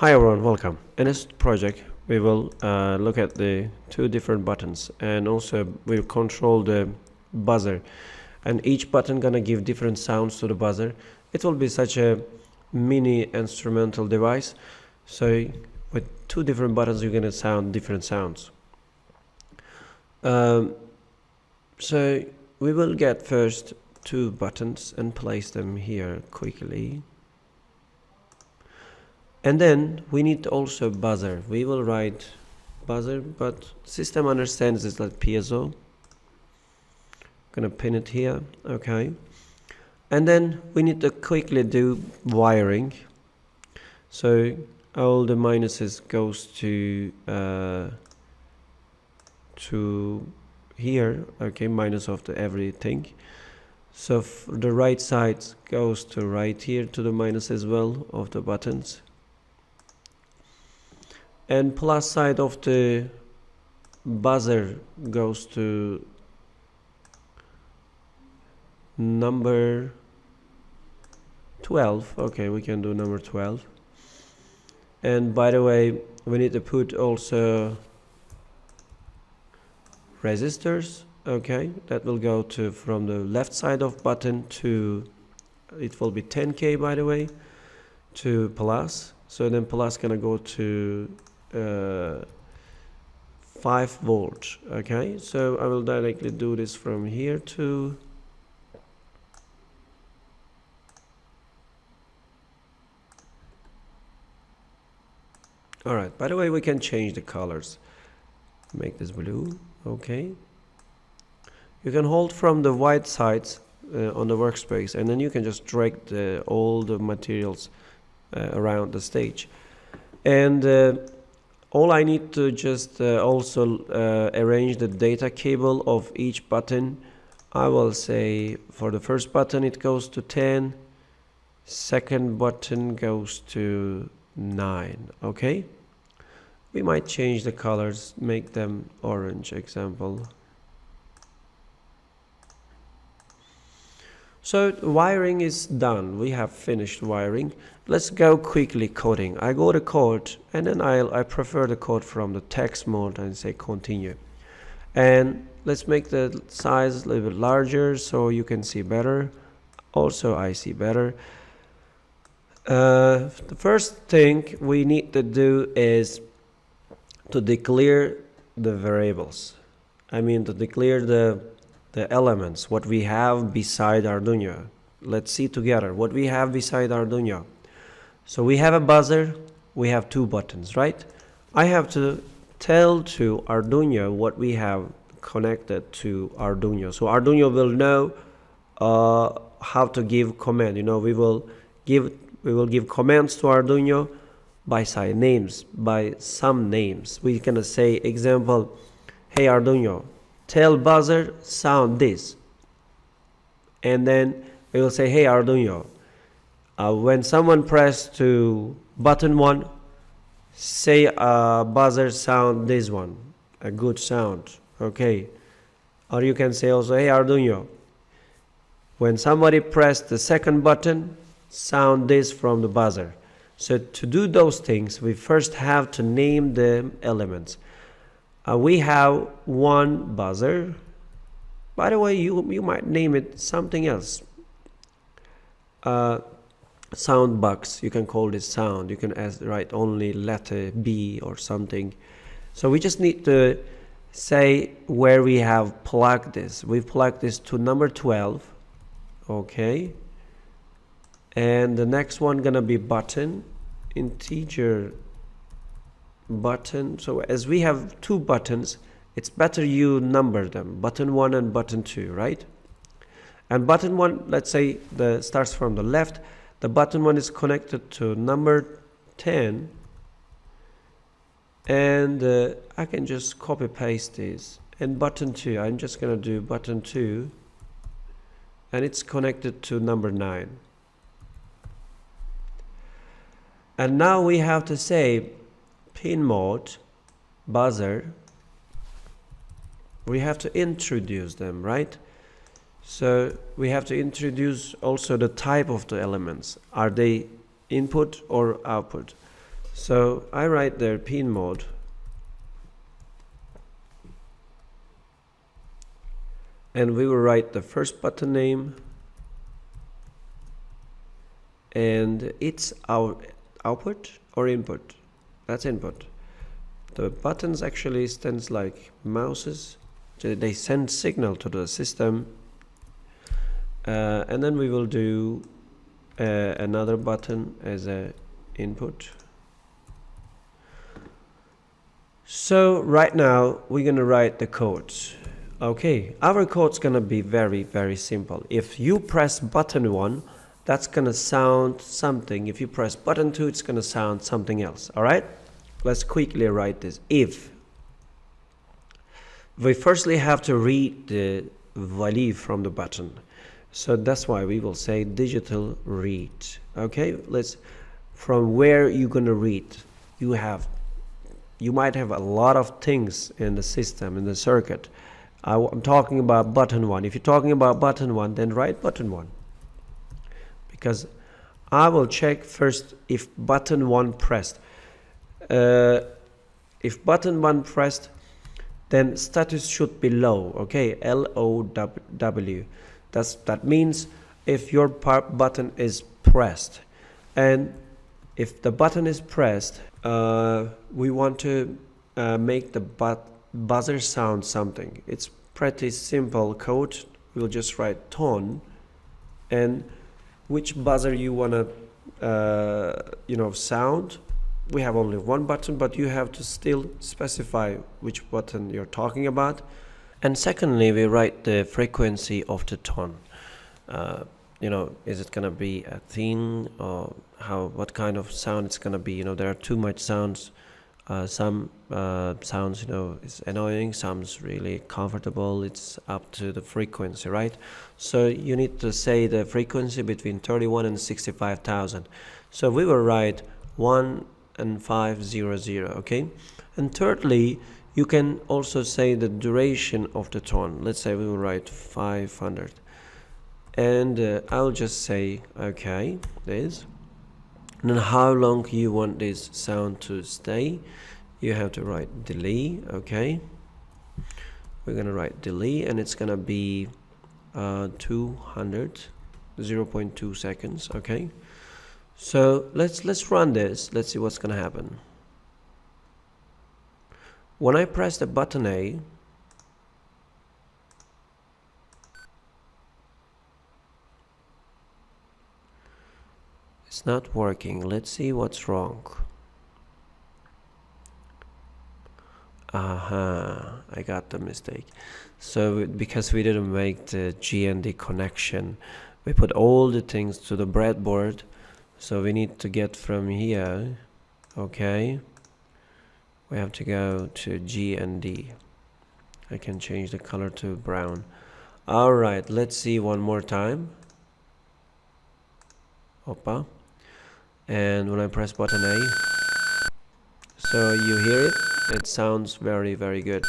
Hi everyone, welcome. In this project, we will look at the two different buttons, and also we'll control the buzzer. And each button gonna give different sounds to the buzzer. It will be such a mini instrumental device. So with two different buttons, you're gonna sound different sounds. So we will get first two buttons and place them here quickly. And then we need also buzzer. We will write buzzer, but system understands it's like piezo. Gonna pin it here, okay. And then we need to quickly do wiring. So all the minuses goes to here, okay, minus of the everything. So the right side goes to right here to the minus as well of the buttons. And plus side of the buzzer goes to number 12. Okay, we can do number 12. And by the way, we need to put also resistors. Okay, that will go to from the left side of button to, it will be 10K by the way, to plus. So then plus gonna go to 5 volts. Okay, so I will directly do this from here to alright. By the way, we can change the colors, make this blue. Okay, you can hold from the white sides on the workspace, and then you can just drag all the materials around the stage. And all I need to just also arrange the data cable of each button. I will say for the first button it goes to 10, second button goes to 9. Okay, we might change the colors, make them orange example. So wiring is done. We have finished wiring. Let's go quickly coding. I go to code, and then I prefer the code from the text mode and say continue. And let's make the size a little bit larger so you can see better. Also I see better. The first thing we need to do is to declare the variables. I mean to declare the elements, what we have beside Arduino. Let's see together what we have beside Arduino. So we have a buzzer, we have two buttons, right? I have to tell to Arduino what we have connected to Arduino. So Arduino will know how to give command. You know, we will give commands to Arduino by side names, by some names. We can say example, hey Arduino, tell buzzer sound this, and then we will say hey Arduino, when someone press to button 1, say buzzer sound this one, a good sound. Okay, or you can say also hey Arduino, when somebody press the second button, sound this from the buzzer. So to do those things, we first have to name the elements. We have one buzzer. By the way, you might name it something else. Sound box, you can call this sound. You can write only letter B or something. So we just need to say where we have plugged this. We've plugged this to number 12. Okay. And the next one gonna be button, integer button. So as we have two buttons, it's better you number them, button 1 and button 2, right? And button 1, let's say starts from the left. The button 1 is connected to number 10, and I can just copy paste this. And button 2, I'm just gonna do button 2, and it's connected to number 9. And now we have to say pin mode, buzzer. We have to introduce them, right? So we have to introduce also the type of the elements. Are they input or output? So I write there pin mode, and we will write the first button name, and it's our output or input. That's input. The buttons actually stands like mouses. They send signal to the system, and then we will do another button as a input. So right now we're gonna write the codes. Okay, our code's gonna be very simple. If you press button 1, that's gonna sound something. If you press button 2, it's gonna sound something else. All right, let's quickly write this. If we firstly have to read the value from the button, so that's why we will say digital read. Okay, let's, from where you're gonna read, you might have a lot of things in the system, in the circuit. I'm talking about button 1. If you're talking about button 1, then write button 1, because I will check first if button 1 pressed. If button 1 pressed, then status should be low. Okay, LOW. That means if your button is pressed, and if the button is pressed, we want to make the buzzer sound something. It's pretty simple code. We'll just write tone, and which buzzer you wanna sound. We have only one button, but you have to still specify which button you're talking about. And secondly, we write the frequency of the tone. Is it gonna be a thin, or what kind of sound it's gonna be? There are too much sounds. Some sounds, is annoying. Some's really comfortable. It's up to the frequency, right? So you need to say the frequency between 31 and 65,000. So we will write 11500. Okay. And thirdly, you can also say the duration of the tone. Let's say we will write 500. And I'll just say, okay, this. And then how long you want this sound to stay, you have to write delay. Okay, we're gonna write delay, and it's gonna be 200, 0.2 seconds. Okay, so let's run this. Let's see what's gonna happen. When I press the button A, it's not working. Let's see what's wrong. I got the mistake. So because we didn't make the GND connection, we put all the things to the breadboard. So we need to get from here. Okay, we have to go to GND. I can change the color to brown. All right, let's see one more time. Opa. And when I press button A, so you hear it, it sounds very good.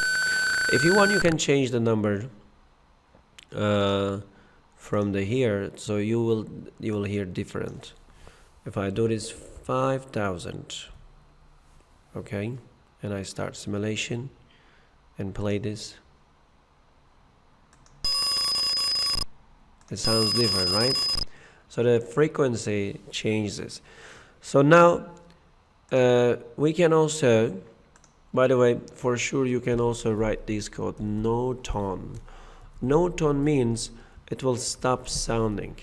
If you want, you can change the number from the here, so you will hear different. If I do this 5,000, okay, and I start simulation and play this, it sounds different, right? So the frequency changes. So now we can also, by the way, for sure you can also write this code no tone. No tone means it will stop sounding.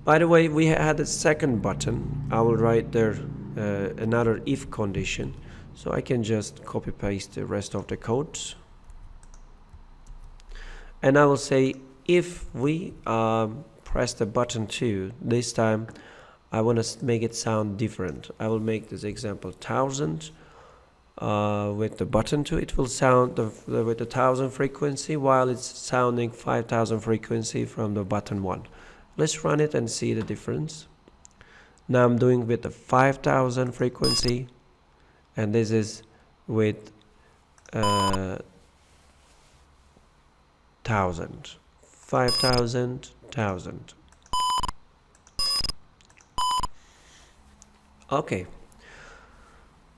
By the way, we had a second button. I will write there another if condition, so I can just copy paste the rest of the codes. And I will say if we press the button 2, this time I want to make it sound different. I will make this example 1000 with the button 2. It will sound with the 1000 frequency, while it's sounding 5000 frequency from the button 1. Let's run it and see the difference. Now I'm doing with the 5000 frequency, and this is with 1000, 5000, 1000. Okay.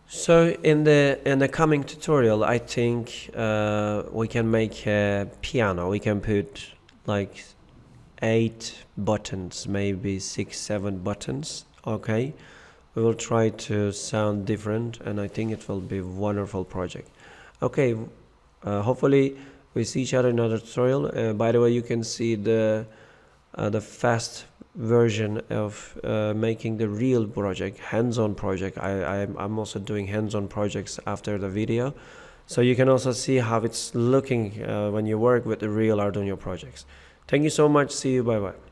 So in the coming tutorial, I think we can make a piano. We can put like 8 buttons, maybe 6, 7 buttons. Okay, we will try to sound different, and I think it will be a wonderful project. Okay, hopefully we see each other in another tutorial. By the way, you can see the fast version of making the real project, hands-on project. I'm also doing hands-on projects after the video, so you can also see how it's looking when you work with the real Arduino projects. Thank you so much. See you. Bye bye.